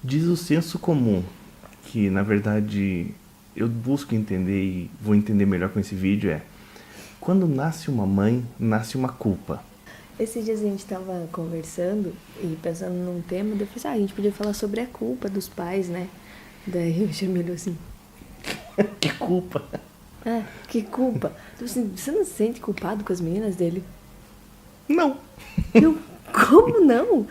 Diz o senso comum, que na verdade eu busco entender e vou entender melhor com esse vídeo quando nasce uma mãe, nasce uma culpa. Esses dias a gente tava conversando e pensando num tema, daí eu falei, a gente podia falar sobre a culpa dos pais, né? Daí o Jamilo assim, Que culpa? que culpa? Então, assim, você não se sente culpado com as meninas dele? Não, Eu, como não?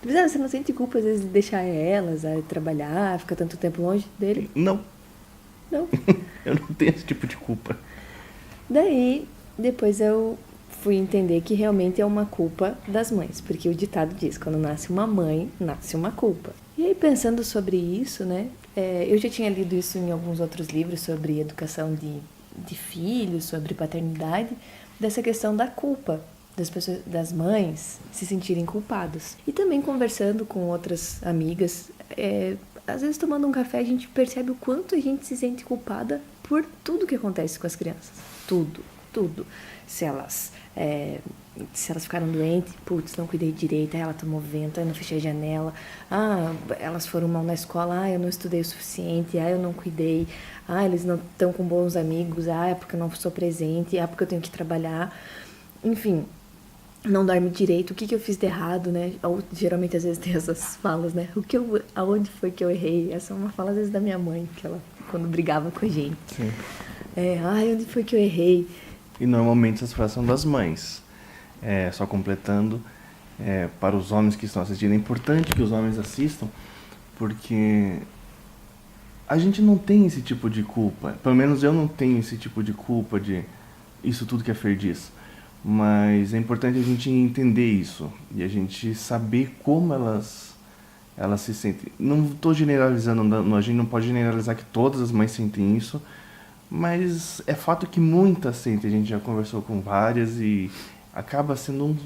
Você não sente culpa às vezes de deixar elas a trabalhar, ficar tanto tempo longe dele? não, Não. eu não tenho esse tipo de culpa. Daí, depois eu fui entender que realmente é uma culpa das mães, porque o ditado diz, quando nasce uma mãe, nasce uma culpa. E aí, pensando sobre isso, né, eu já tinha lido isso em alguns outros livros sobre educação de filhos, sobre paternidade, dessa questão da culpa das pessoas, das mães se sentirem culpadas. E também conversando com outras amigas, às vezes tomando um café a gente percebe o quanto a gente se sente culpada por tudo que acontece com as crianças. Tudo, tudo. Se elas ficaram doentes, putz, não cuidei direito, ela tomou vento, eu não fechei a janela, elas foram mal na escola, eu não estudei o suficiente, eu não cuidei, eles não estão com bons amigos, é porque eu não sou presente, porque eu tenho que trabalhar. Enfim, não dorme direito, o que eu fiz de errado, né? Ou, geralmente, às vezes, tem essas falas, né? Aonde foi que eu errei? Essa é uma fala, às vezes, da minha mãe, que ela, quando brigava com a gente. Sim. Onde foi que eu errei? E normalmente essas frases são das mães. Só completando, para os homens que estão assistindo, é importante que os homens assistam, porque a gente não tem esse tipo de culpa. Pelo menos eu não tenho esse tipo de culpa de isso tudo que a Fer diz. Mas é importante a gente entender isso e a gente saber como elas se sentem. Não estou generalizando, a gente não pode generalizar que todas as mães sentem isso, mas é fato que muitas sentem. A gente já conversou com várias e acaba sendo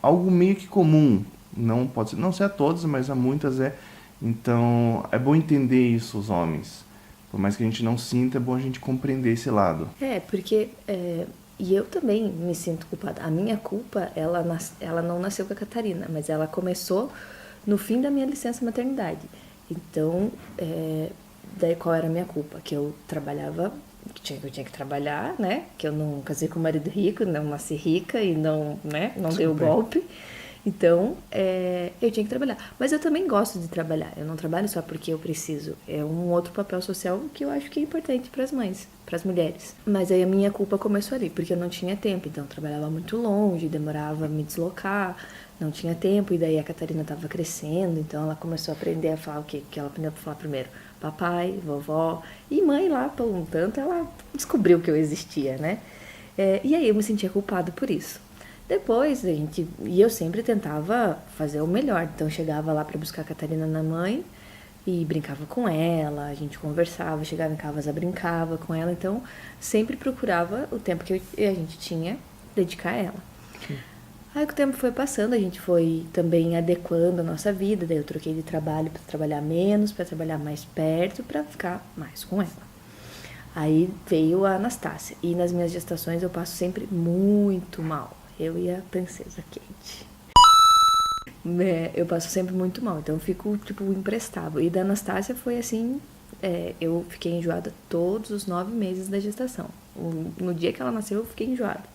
algo meio que comum. Não pode ser, não ser a todas, mas a muitas é. Então é bom entender isso, os homens. Por mais que a gente não sinta, é bom a gente compreender esse lado. Porque e eu também me sinto culpada. A minha culpa, ela não nasceu com a Catarina, mas ela começou no fim da minha licença maternidade. Então, daí qual era a minha culpa? Que eu trabalhava, que eu tinha que trabalhar, né? Que eu não casei com um marido rico, não nasci rica e não, né? Não dei o golpe. Então, eu tinha que trabalhar. Mas eu também gosto de trabalhar. Eu não trabalho só porque eu preciso. É um outro papel social que eu acho que é importante para as mães, para as mulheres. Mas aí a minha culpa começou ali, porque eu não tinha tempo. Então, eu trabalhava muito longe, demorava a me deslocar, não tinha tempo. E daí a Catarina estava crescendo, então ela começou a aprender a falar o quê? Que ela aprendeu a falar primeiro? Papai, vovó. E mãe lá, por um tanto, ela descobriu que eu existia, né? E aí eu me sentia culpada por isso. Depois, e eu sempre tentava fazer o melhor. Então, eu chegava lá para buscar a Catarina na mãe e brincava com ela, a gente conversava, chegava em casa, brincava com ela. Então, sempre procurava o tempo que a gente tinha dedicar a ela. Sim. Aí, o tempo foi passando, a gente foi também adequando a nossa vida. Daí, eu troquei de trabalho para trabalhar menos, para trabalhar mais perto, para ficar mais com ela. Aí, veio a Anastácia. E nas minhas gestações, eu passo sempre muito mal. Eu e a princesa Kate. Eu passo sempre muito mal, então eu fico, imprestável. E da Anastácia foi assim, eu fiquei enjoada todos os 9 meses da gestação. No dia que ela nasceu, eu fiquei enjoada.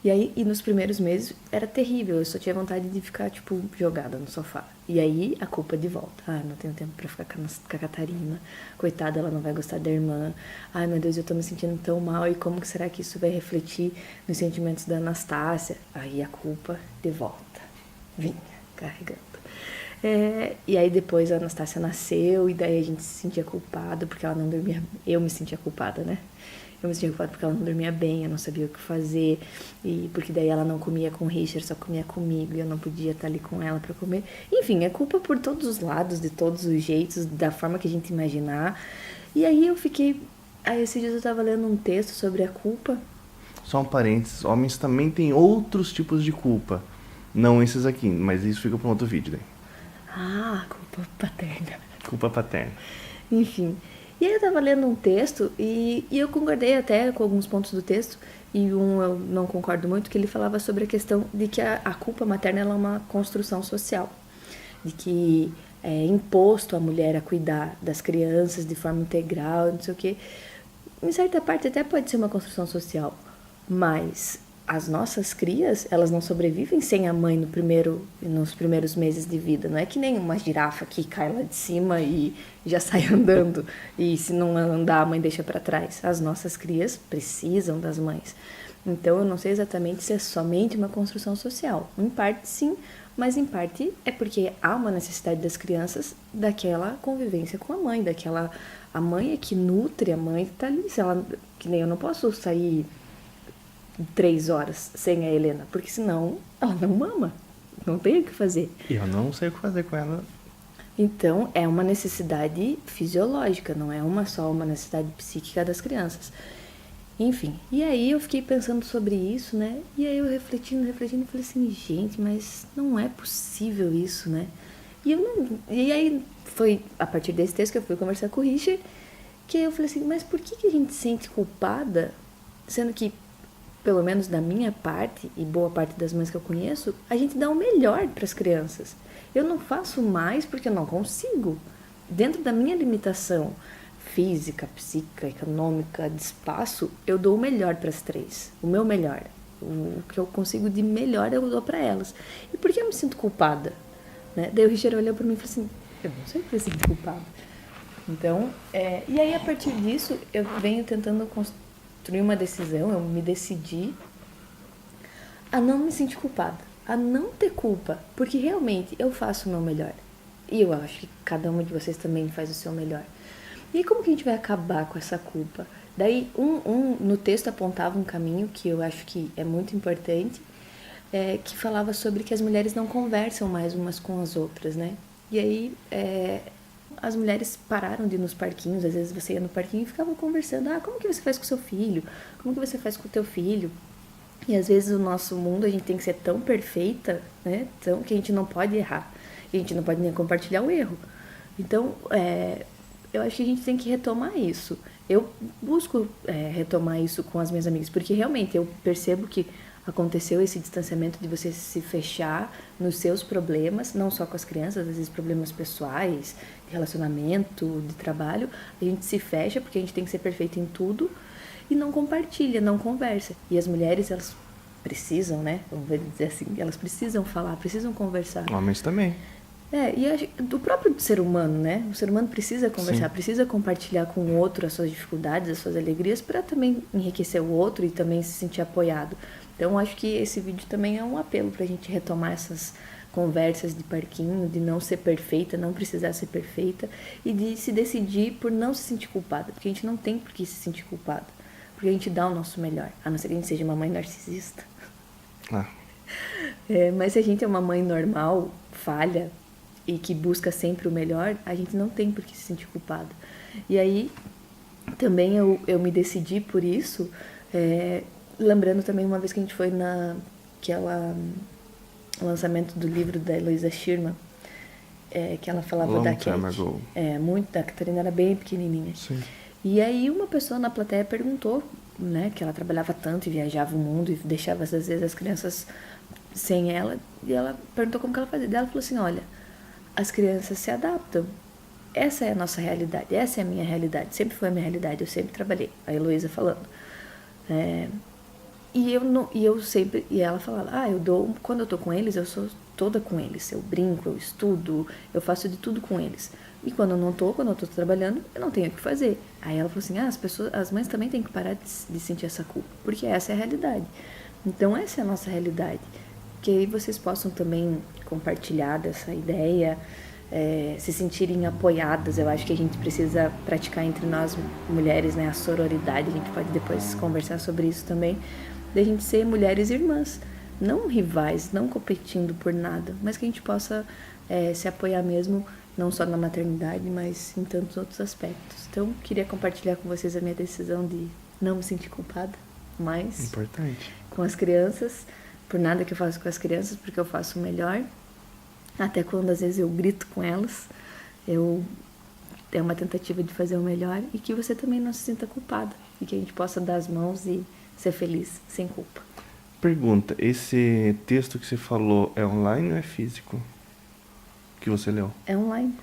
E aí, nos primeiros meses, era terrível. Eu só tinha vontade de ficar, jogada no sofá. E aí, a culpa de volta. Não tenho tempo pra ficar com a Catarina. Coitada, ela não vai gostar da irmã. Meu Deus, eu tô me sentindo tão mal. E como que será que isso vai refletir nos sentimentos da Anastácia? Aí, a culpa de volta. Vinha, carregando. E aí, depois, a Anastácia nasceu. E daí, a gente se sentia culpada porque ela não dormia. Eu me sentia culpada, né? Eu me sentia culpada porque ela não dormia bem, eu não sabia o que fazer, e porque daí ela não comia com o Richard, só comia comigo, e eu não podia estar ali com ela pra comer. Enfim, é culpa por todos os lados, de todos os jeitos, da forma que a gente imaginar. E aí eu fiquei... Aí esses dias eu tava lendo um texto sobre a culpa. Só um parênteses, homens também têm outros tipos de culpa. Não esses aqui, mas isso fica para um outro vídeo daí. Culpa paterna. Culpa paterna. Enfim... E aí eu tava lendo um texto e eu concordei até com alguns pontos do texto, e eu não concordo muito, que ele falava sobre a questão de que a culpa materna ela é uma construção social. De que imposto a mulher a cuidar das crianças de forma integral, não sei o quê. Em certa parte até pode ser uma construção social, mas as nossas crias, elas não sobrevivem sem a mãe nos primeiros meses de vida. Não é que nem uma girafa que cai lá de cima e já sai andando, e se não andar a mãe deixa para trás. As nossas crias precisam das mães. Então eu não sei exatamente se é somente uma construção social. Em parte sim, mas em parte é porque há uma necessidade das crianças daquela convivência com a mãe, a mãe é que nutre, a mãe está ali, se ela, que nem eu não posso sair 3 horas sem a Helena, porque senão ela não mama, não tem o que fazer. E eu não sei o que fazer com ela. Então é uma necessidade fisiológica, não é só uma necessidade psíquica das crianças. Enfim, e aí eu fiquei pensando sobre isso, né? E aí eu refletindo, falei assim, gente, mas não é possível isso, né? E aí foi a partir desse texto que eu fui conversar com o Richard, que aí eu falei assim, mas por que a gente se sente culpada, sendo que, pelo menos da minha parte, e boa parte das mães que eu conheço, a gente dá o melhor para as crianças. Eu não faço mais porque eu não consigo. Dentro da minha limitação física, psíquica, econômica, de espaço, eu dou o melhor para as 3. O meu melhor. O que eu consigo de melhor eu dou para elas. E por que eu me sinto culpada? Né? Daí o Richard olhou para mim e falou assim, eu não sei por que eu me sinto culpada. Então, e aí a partir disso, eu venho tentando construir uma decisão, eu me decidi a não me sentir culpada, a não ter culpa, porque realmente eu faço o meu melhor. E eu acho que cada uma de vocês também faz o seu melhor. E como que a gente vai acabar com essa culpa? Daí, no texto apontava um caminho que eu acho que é muito importante, que falava sobre que as mulheres não conversam mais umas com as outras, né? E aí, as mulheres pararam de ir nos parquinhos, às vezes você ia no parquinho e ficava conversando, como que você faz com seu filho? Como que você faz com o teu filho? E às vezes o nosso mundo, a gente tem que ser tão perfeita, né? Que a gente não pode errar. E a gente não pode nem compartilhar o erro. Então, eu acho que a gente tem que retomar isso. Eu busco retomar isso com as minhas amigas, porque realmente eu percebo que aconteceu esse distanciamento de você se fechar nos seus problemas, não só com as crianças, às vezes problemas pessoais, de relacionamento, de trabalho. A gente se fecha porque a gente tem que ser perfeito em tudo e não compartilha, não conversa. E as mulheres, elas precisam, né? Vamos dizer assim, elas precisam falar, precisam conversar. Homens também. E do próprio ser humano, né? O ser humano precisa conversar, precisa compartilhar com o outro as suas dificuldades, as suas alegrias, para também enriquecer o outro e também se sentir apoiado. Então, acho que esse vídeo também é um apelo para a gente retomar essas conversas de parquinho, de não ser perfeita, não precisar ser perfeita, e de se decidir por não se sentir culpada, porque a gente não tem por que se sentir culpada, porque a gente dá o nosso melhor, a não ser que a gente seja uma mãe narcisista. Mas se a gente é uma mãe normal, falha, e que busca sempre o melhor, a gente não tem por que se sentir culpada. E aí, também eu me decidi por isso, lembrando também uma vez que a gente foi naquela lançamento do livro da Eloisa Schirman, que ela falava da Cat. A Catarina era bem pequenininha. Sim. E aí uma pessoa na plateia perguntou, né, que ela trabalhava tanto e viajava o mundo e deixava às vezes as crianças sem ela, e ela perguntou como que ela fazia. Daí ela falou assim, olha, as crianças se adaptam. Essa é a nossa realidade, essa é a minha realidade, sempre foi a minha realidade, eu sempre trabalhei. A Heloísa falando. E ela falava, quando eu tô com eles, eu sou toda com eles. Eu brinco, eu estudo, eu faço de tudo com eles. E quando eu tô trabalhando, eu não tenho o que fazer. Aí ela falou assim, as mães também têm que parar de sentir essa culpa, porque essa é a realidade. Então essa é a nossa realidade. Que aí vocês possam também compartilhar dessa ideia, se sentirem apoiadas. Eu acho que a gente precisa praticar entre nós mulheres, né, a sororidade. A gente pode depois conversar sobre isso também, da gente ser mulheres irmãs, não rivais, não competindo por nada, mas que a gente possa se apoiar mesmo, não só na maternidade, mas em tantos outros aspectos. Então, queria compartilhar com vocês a minha decisão de não me sentir culpada mais Importante. Com as crianças, por nada que eu faço com as crianças, porque eu faço o melhor. Até quando às vezes eu grito com elas, é uma tentativa de fazer o melhor, e que você também não se sinta culpada, e que a gente possa dar as mãos e ser feliz, sem culpa. Pergunta, esse texto que você falou é online ou é físico? que você leu? É online.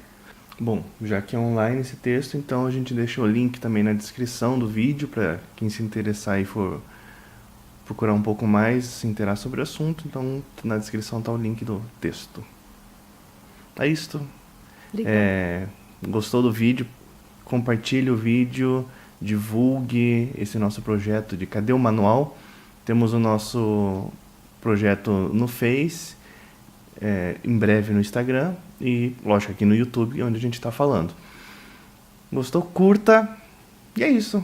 Bom, já que é online esse texto, então a gente deixa o link também na descrição do vídeo para quem se interessar e for procurar um pouco mais, se inteirar sobre o assunto. Então, na descrição está o link do texto. É isto. Obrigada. Gostou do vídeo? Compartilhe o vídeo, divulgue esse nosso projeto de Cadê o Manual? Temos o nosso projeto no Face, em breve no Instagram e, lógico, aqui no YouTube, onde a gente está falando. Gostou? Curta. E é isso.